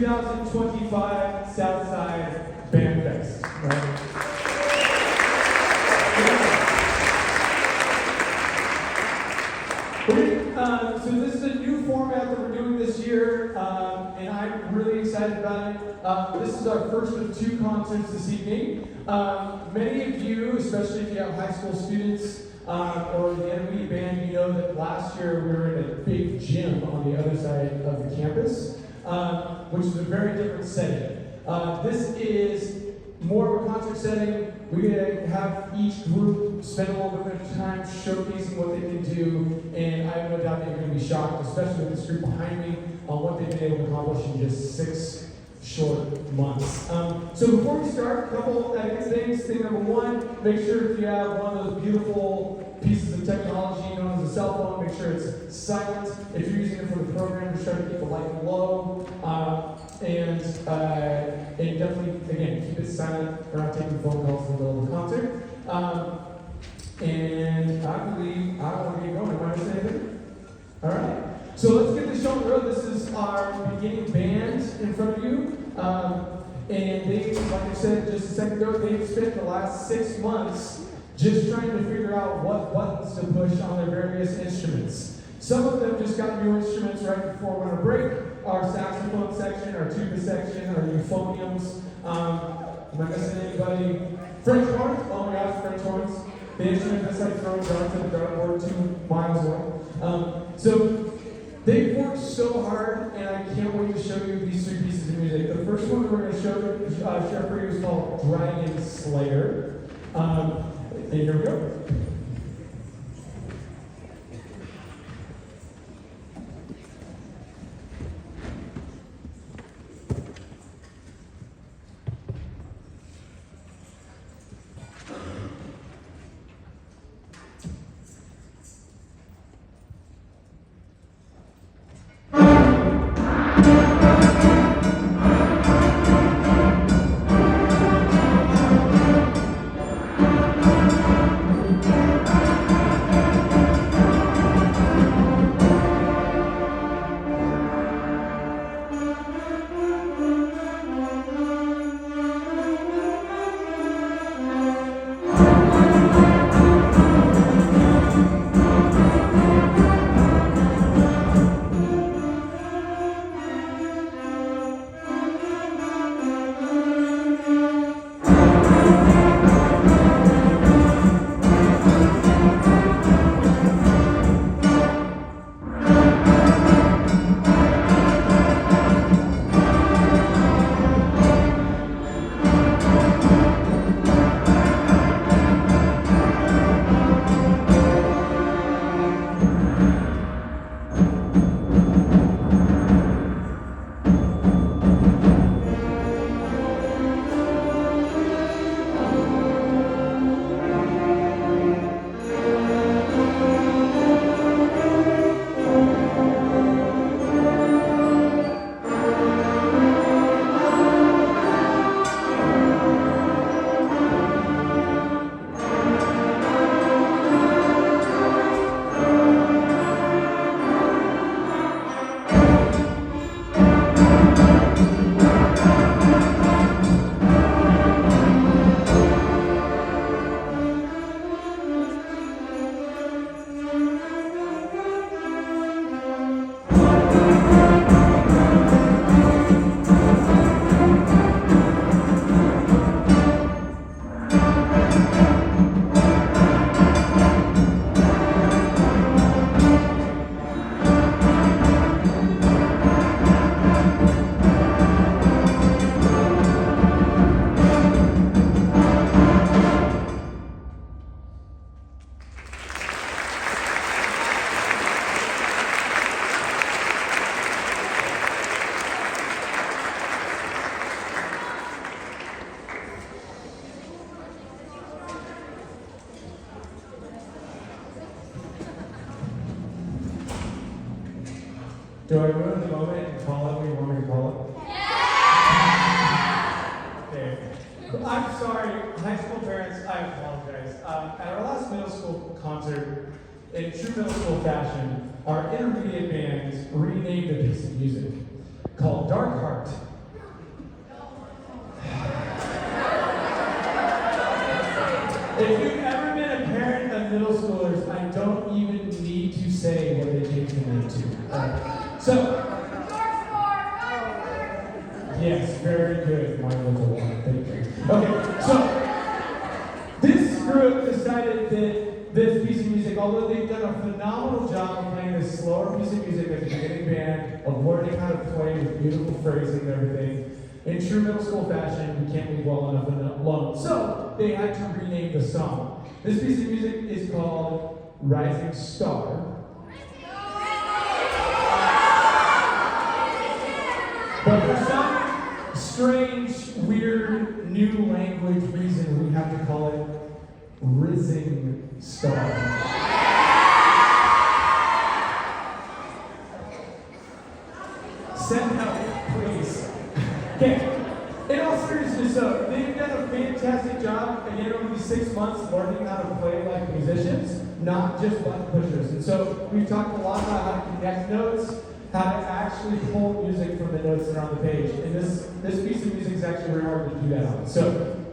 2025 Southside Band Fest. Right? So this is a new format that we're doing this year, and I'm really excited about it. This is our first of 2 concerts this evening. Many of you, especially if you have high school students or the NWE band, you know that last year we were in a big gym on the other side of the campus, which is a very different setting. This is more of a concert setting. We're going to have each group spend a little bit of time showcasing what they can do, and I have no doubt that you're going to be shocked, especially with this group behind me, on what they've been able to accomplish in just 6 short months. So before we start, a couple things. Thing number 1, make sure if you have one of those beautiful pieces of technology known as a cell phone, make sure it's silent. If you're using it for the program, just try to keep the light low. And definitely, again, keep it silent. We're not taking phone calls in the middle of the concert. And I believe I want to get going. Am I missing anything? All right. So let's get this show on the road. This is our beginning band in front of you. And they, like I said just a second ago, they've spent the last 6 months just trying to figure out what buttons to push on their various instruments. Some of them just got new instruments right before we went to break. Our saxophone section, our tuba section, our euphoniums. Am I missing anybody? French horns? Oh my gosh, French horns. The instrument that's like throwing darts at the dartboard 2 miles away. So they've worked so hard, and I can't wait to show you these 3 pieces of music. The first one we're going to share for you is called Dragon Slayer. And here we go. Do I ruin the moment and call it what you want me to call it? Yeah! Okay. I'm sorry, high school parents, I apologize. At our last middle school concert, in true middle school fashion, our intermediate band renamed a piece of music called Dark Heart. If you've ever been a parent of middle schoolers, I don't even need to say what they changed the name to. So, yes, very good, my little one. Thank you. Okay, so this group decided that this piece of music, although they've done a phenomenal job of playing this slower piece of music as a beginning band, of learning how to play with beautiful phrasing and everything, in true middle school fashion, we can't leave well enough alone. So they had to rename the song. This piece of music is called Rising Star. But for some strange, weird, new language reason, we have to call it Rising Star. Send help, please. Okay, in all seriousness, so they've done a fantastic job, again, over these 6 months, learning how to play like musicians, not just button pushers. And so we've talked a lot about how to connect notes, how to actually pull music from the notes that are on the page. And this piece of music is actually very hard to do that on. So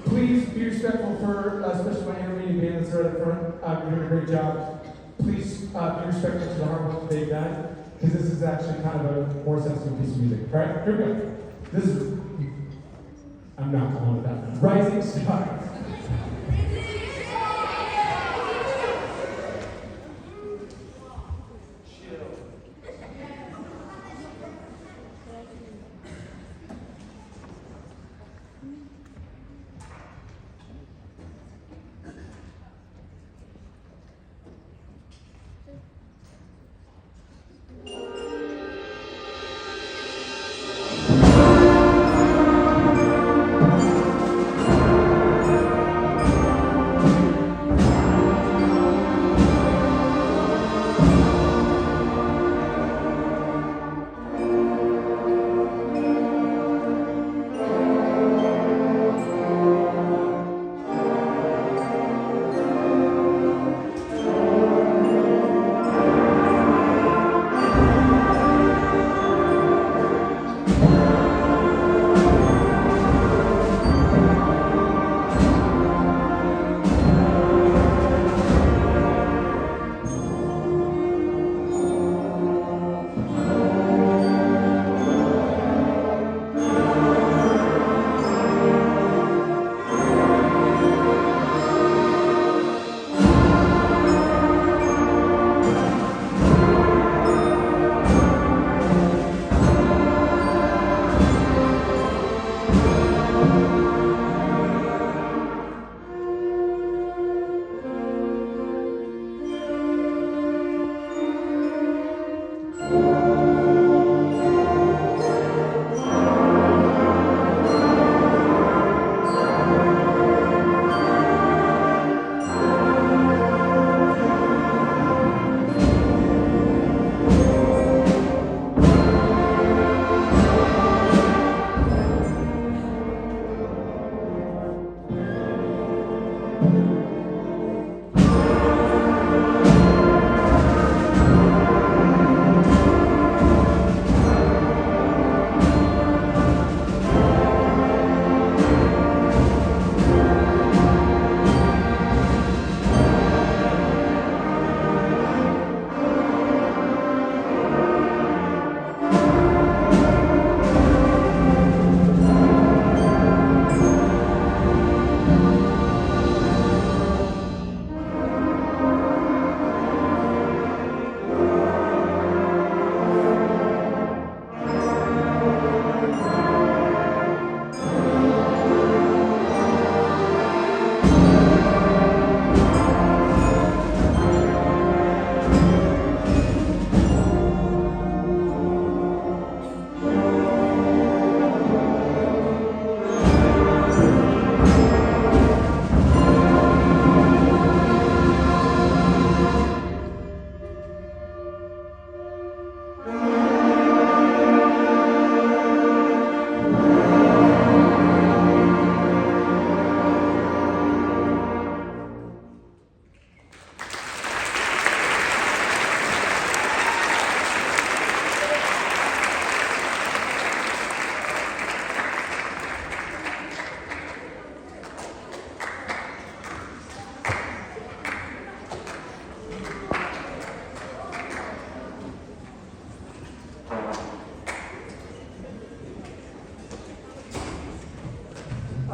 please be respectful for, especially my intermediate band that's right up front. You're doing a great job. Please be respectful to the hard work that they've done, because this is actually kind of a more sensitive piece of music. All right, here we go. This is, I'm not going with that. Rising Star.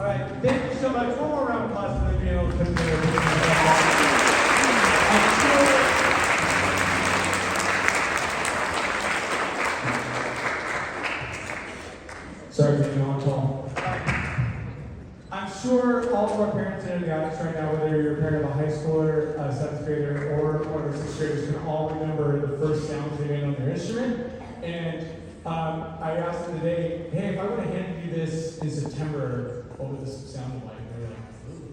All right, thank you so much. One more round of applause for them being able to put together. Sorry for being on call. I'm sure all of our parents in the audience right now, whether you're a parent of a high schooler, a seventh grader, or one of our sixth graders, can all remember the first sounds they made on their instrument. And I asked them today, hey, if I would have handed you this in September, what would this sound like? And they were like, ooh.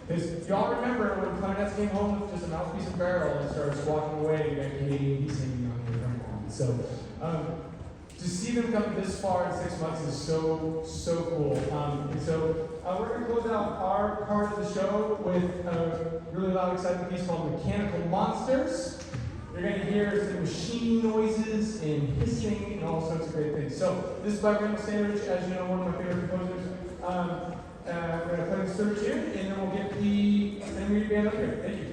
Because y'all remember when Clarence came home with just a mouthpiece and barrel and started walking away, you got Canadian singing on the drum. So to see them come this far in 6 months is so cool. And so we're going to close out our part of the show with a really loud, exciting piece called Mechanical Monsters. You're going to hear some machine noises and hissing and all sorts of great things. So this is by Randall Sandwich, as you know, one of my favorite composers. We're going to play the third tune, and then we'll get the Memory Band up here. Thank you.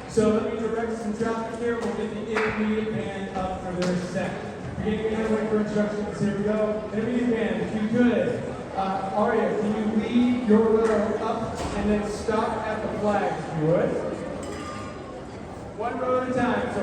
So let me direct some traffic here. We'll get the intermediate band up for their set. Again, we have to wait for instructions. Here we go. Intermediate band, if you could. Aria, can you lead your row up and then stop at the flag, if you would? One row at a time. So